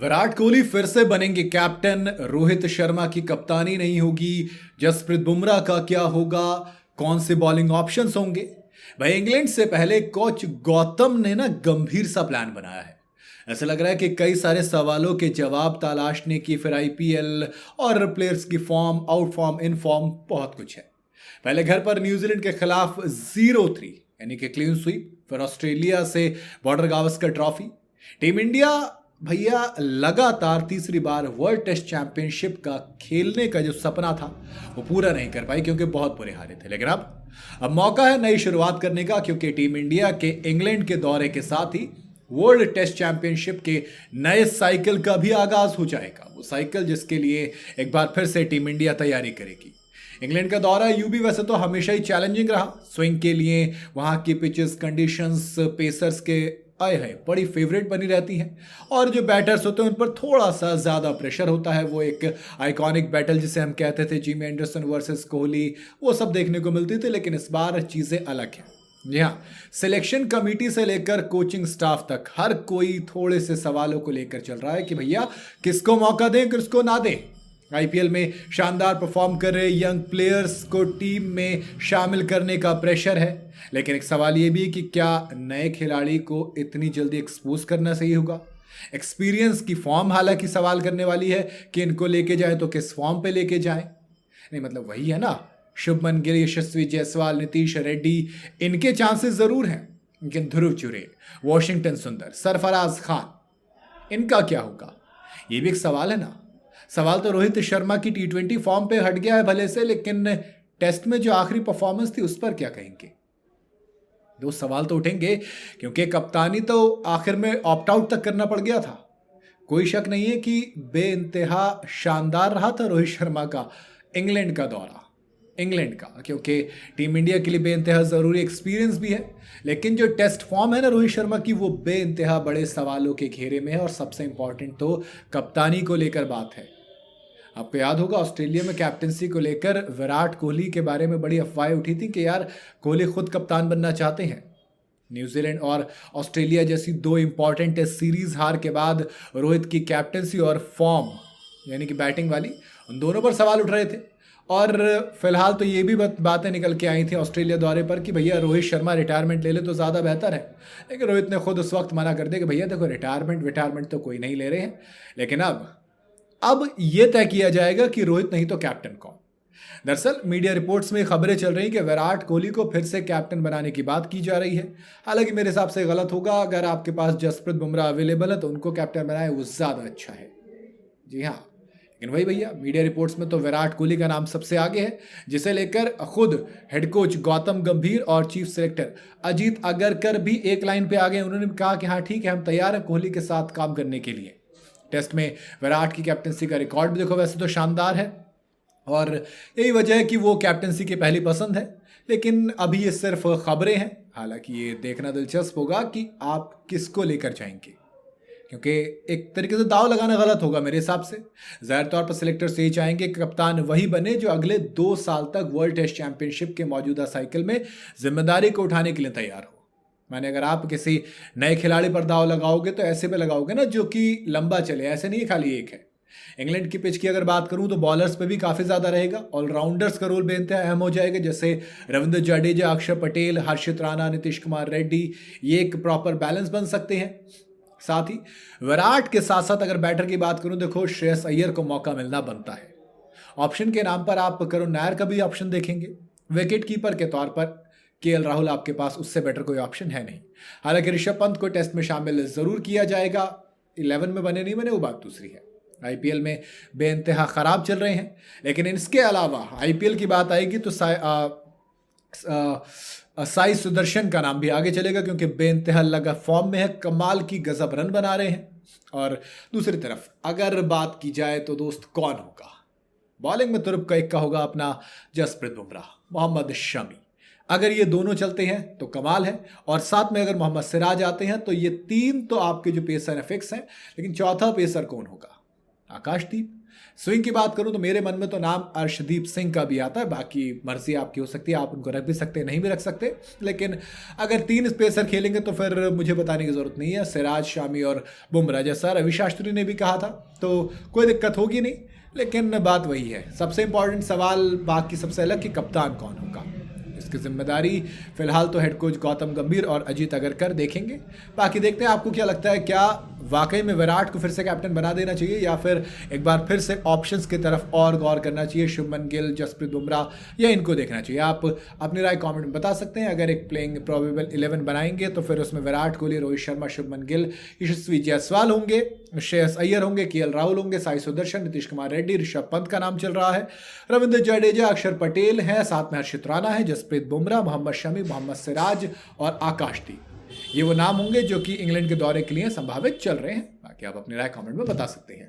विराट कोहली फिर से बनेंगे कैप्टन। रोहित शर्मा की कप्तानी नहीं होगी। जसप्रीत बुमराह का क्या होगा? कौन से बॉलिंग ऑप्शंस होंगे? भाई, इंग्लैंड से पहले कोच गौतम ने ना गंभीर सा प्लान बनाया है। ऐसा लग रहा है कि कई सारे सवालों के जवाब तलाशने की, फिर आईपीएल और प्लेयर्स की form, out form, in form, बहुत कुछ है। पहले घर पर न्यूजीलैंड के खिलाफ 0-3 यानी कि क्लीन स्वीप, फिर ऑस्ट्रेलिया से border Gavaskar trophy. Team India भैया लगातार तीसरी बार वर्ल्ड टेस्ट चैंपियनशिप का खेलने का जो सपना था वो पूरा नहीं कर पाई, क्योंकि बहुत बुरे हारे थे। लेकिन अब मौका है नई शुरुआत करने का, क्योंकि टीम इंडिया के इंग्लैंड के दौरे के साथ ही वर्ल्ड टेस्ट चैंपियनशिप के नए साइकिल का भी आगाज हो जाएगा। वो साइकिल जिसके लिए एक बार फिर से टीम इंडिया तैयारी करेगी। इंग्लैंड का दौरा यूबी वैसे तो हमेशा ही चैलेंजिंग रहा स्विंग के लिए। वहां की पिचेस कंडीशंस पेसर्स के आए हैं बड़ी फेवरेट बनी रहती हैं, और जो बैटर्स होते हैं उन पर थोड़ा सा ज़्यादा प्रेशर होता है। वो एक आइकॉनिक बैटल जिसे हम कहते थे, जिमी एंडरसन वर्सेस कोहली, वो सब देखने को मिलती थी। लेकिन इस बार चीज़ें अलग हैं। जी हाँ, सिलेक्शन कमेटी से लेकर कोचिंग स्टाफ तक हर कोई थोड़े से सवालों को लेकर चल रहा है कि भैया किसको मौका दें, किसको ना दें। आईपीएल में शानदार परफॉर्म कर रहे यंग प्लेयर्स को टीम में शामिल करने का प्रेशर है। लेकिन एक सवाल ये भी है कि क्या नए खिलाड़ी को इतनी जल्दी एक्सपोज करना सही होगा? एक्सपीरियंस की फॉर्म हालांकि सवाल करने वाली है कि इनको लेके जाए तो किस फॉर्म पे लेके जाए। नहीं, मतलब वही है ना, शुभमन गिल, यशस्वी जायसवाल, नीतीश रेड्डी, इनके चांसेस जरूर हैं। लेकिन ध्रुव चुरेल, वॉशिंगटन सुंदर, सरफराज खान, इनका क्या होगा? ये भी एक सवाल है ना। सवाल तो रोहित शर्मा की टी20 फॉर्म पे हट गया है भले से, लेकिन टेस्ट में जो आखिरी परफॉर्मेंस थी उस पर क्या कहेंगे? दो सवाल तो उठेंगे, क्योंकि कप्तानी तो आखिर में ऑप्ट आउट तक करना पड़ गया था। कोई शक नहीं है कि बेइंतहा शानदार रहा था रोहित शर्मा का इंग्लैंड का दौरा। इंग्लैंड का, क्योंकि टीम इंडिया के लिए बेइंतहा ज़रूरी एक्सपीरियंस भी है। लेकिन जो टेस्ट फॉर्म है ना रोहित शर्मा की, वो बेइंतहा बड़े सवालों के घेरे में है। और सबसे इंपॉर्टेंट तो कप्तानी को लेकर बात है। आपको याद होगा ऑस्ट्रेलिया में कैप्टनसी को लेकर विराट कोहली के बारे में बड़ी अफवाहें उठी थी कि यार कोहली खुद कप्तान बनना चाहते हैं। न्यूजीलैंड और ऑस्ट्रेलिया जैसी दो इंपॉर्टेंट टेस्ट सीरीज हार के बाद रोहित की कैप्टनसी और फॉर्म यानी कि बैटिंग वाली, उन दोनों पर सवाल उठ रहे थे। और फिलहाल तो ये भी बातें निकल के आई थी ऑस्ट्रेलिया दौरे पर कि भैया रोहित शर्मा रिटायरमेंट ले ले तो ज़्यादा बेहतर है। लेकिन रोहित ने खुद उस वक्त मना कर दिया कि भैया देखो, रिटायरमेंट तो कोई नहीं ले रहे हैं। लेकिन अब यह तय किया जाएगा कि रोहित नहीं तो कैप्टन कौन। दरअसल मीडिया रिपोर्ट्स में खबरें चल रही कि विराट कोहली को फिर से कैप्टन बनाने की बात की जा रही है। हालांकि मेरे हिसाब से गलत होगा। अगर आपके पास जसप्रीत बुमराह अवेलेबल है तो उनको कैप्टन बनाए, वो ज़्यादा अच्छा है। जी हाँ, लेकिन वही भैया, मीडिया रिपोर्ट्स में तो विराट कोहली का नाम सबसे आगे है, जिसे लेकर खुद हेड कोच गौतम गंभीर और चीफ सेलेक्टर अजीत अगरकर भी एक लाइन पे आ गए। उन्होंने कहा कि हाँ ठीक है, हम तैयार हैं कोहली के साथ काम करने के लिए। टेस्ट में विराट की कैप्टनसी का रिकॉर्ड भी देखो वैसे तो शानदार है, और यही वजह है कि वो कैप्टनसी की पहली पसंद है। लेकिन अभी ये सिर्फ खबरें हैं। हालांकि ये देखना दिलचस्प होगा कि आप किसको लेकर जाएंगे, क्योंकि एक तरीके से दाव लगाना गलत होगा मेरे हिसाब से। ज़ाहिर तौर पर सिलेक्टर्स यही चाहेंगे कि कप्तान वही बने जो अगले 2 साल तक वर्ल्ड टेस्ट चैंपियनशिप के मौजूदा साइकिल में जिम्मेदारी को उठाने के लिए तैयार हो। माने अगर आप किसी नए खिलाड़ी पर दाव लगाओगे तो ऐसे पे लगाओगे ना जो कि लंबा चले, ऐसे नहीं खाली एक है। इंग्लैंड की पिच की अगर बात करूं तो बॉलर्स पे भी काफ़ी ज़्यादा रहेगा। ऑलराउंडर्स का रोल बेहद अहम हो जाएगा, जैसे रविंद्र जडेजा, अक्षर पटेल, हर्षित राणा, नीतीश कुमार रेड्डी। ये एक प्रॉपर बैलेंस बन सकते हैं। साथ ही विराट के साथ साथ अगर बैटर की बात करूं, देखो श्रेयस अय्यर को मौका मिलना बनता है। ऑप्शन के नाम पर आप करुण नायर का भी ऑप्शन देखेंगे। विकेट कीपर के तौर पर केएल राहुल आपके पास, उससे बेटर कोई ऑप्शन है नहीं। हालांकि ऋषभ पंत को टेस्ट में शामिल जरूर किया जाएगा। 11 में बने नहीं बने वो बात दूसरी है। आईपीएल में बेइंतहा खराब चल रहे हैं। लेकिन इसके अलावा आईपीएल की बात आएगी तो साई सुदर्शन का नाम भी आगे चलेगा, क्योंकि बेइंतहा लगा फॉर्म में है, कमाल की गजब रन बना रहे हैं। और दूसरी तरफ अगर बात की जाए तो दोस्त कौन होगा बॉलिंग में, तुरुप का इक्का होगा अपना जसप्रीत बुमराह, मोहम्मद शमी। अगर ये दोनों चलते हैं तो कमाल है, और साथ में अगर मोहम्मद सिराज आते हैं तो ये 3 तो आपके जो पेसर हैं फिक्स हैं। लेकिन चौथा पेसर कौन होगा? आकाशदीप। स्विंग की बात करूं तो मेरे मन में तो नाम अर्शदीप सिंह का भी आता है, बाकी मर्जी आपकी हो सकती है, आप उनको रख भी सकते हैं, नहीं भी रख सकते। लेकिन अगर 3 स्पेसर खेलेंगे तो फिर मुझे बताने की जरूरत नहीं है, सिराज, शामी और बुमराह, जैसा रवि शास्त्री ने भी कहा था, तो कोई दिक्कत होगी नहीं। लेकिन बात वही है, सबसे इंपॉर्टेंट सवाल बाकी सबसे अलग कि कप्तान कौन होगा। इसकी जिम्मेदारी फिलहाल तो हेड कोच गौतम गंभीर और अजीत अगरकर देखेंगे। बाकी देखते हैं आपको क्या लगता है, क्या वाकई में विराट को फिर से कैप्टन बना देना चाहिए या फिर एक बार फिर से ऑप्शंस की तरफ और गौर करना चाहिए, शुभमन गिल, जसप्रीत बुमराह, या इनको देखना चाहिए। आप अपनी राय कमेंट में बता सकते हैं। अगर एक प्लेइंग प्रोबेबल 11 बनाएंगे तो फिर उसमें विराट कोहली, रोहित शर्मा, शुभमन गिल, यशस्वी जायसवाल होंगे, श्रेयस अय्यर होंगे, केएल राहुल होंगे, साई सुदर्शन, नीतीश कुमार रेड्डी, ऋषभ पंत का नाम चल रहा है, रविंद्र जडेजा, अक्षर पटेल है, साथ में हर्षित राणा है, जसप्रीत बुमराह, मोहम्मद शमी, मोहम्मद सिराज और आकाशदीप। ये वो नाम होंगे जो कि इंग्लैंड के दौरे के लिए संभावित चल रहे हैं। बाकी आप अपनी राय कमेंट में बता सकते हैं।